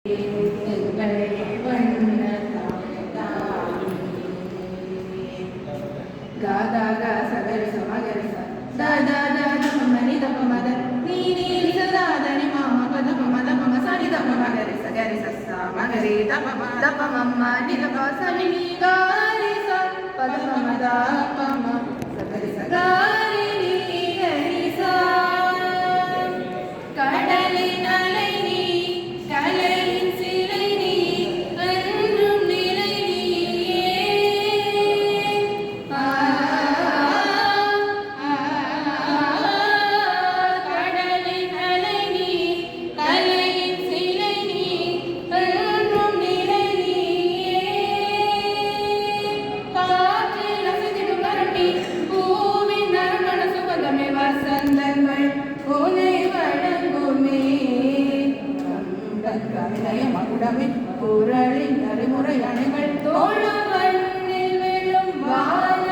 Ga ga sagari samagari sa da da da da mani da pamada ni ni sa da da ni mama pa da pamada pama sa ni da pamagari sagari sa sa magari da pamama ni da pa sa ni ga ri sa pa da pamada pama sagari sagari ni gari sa கடலின் அலை நீ கலையின் சிலை நீ என்றும் நிலை நீயே கடலின் அலை நீ கலையின் சிலை நீ என்றும் நிலை நீயே காற்றில் அசைந்திடும் கருணி பூவின் நறுமண சுகந்தமே வசந்தங்கள் உனை வழங்குமே கவிதைய மகுடமே குரலின் தலைமுறை அணைகள் தோழ மண்ணில் வெல்லும் வாழ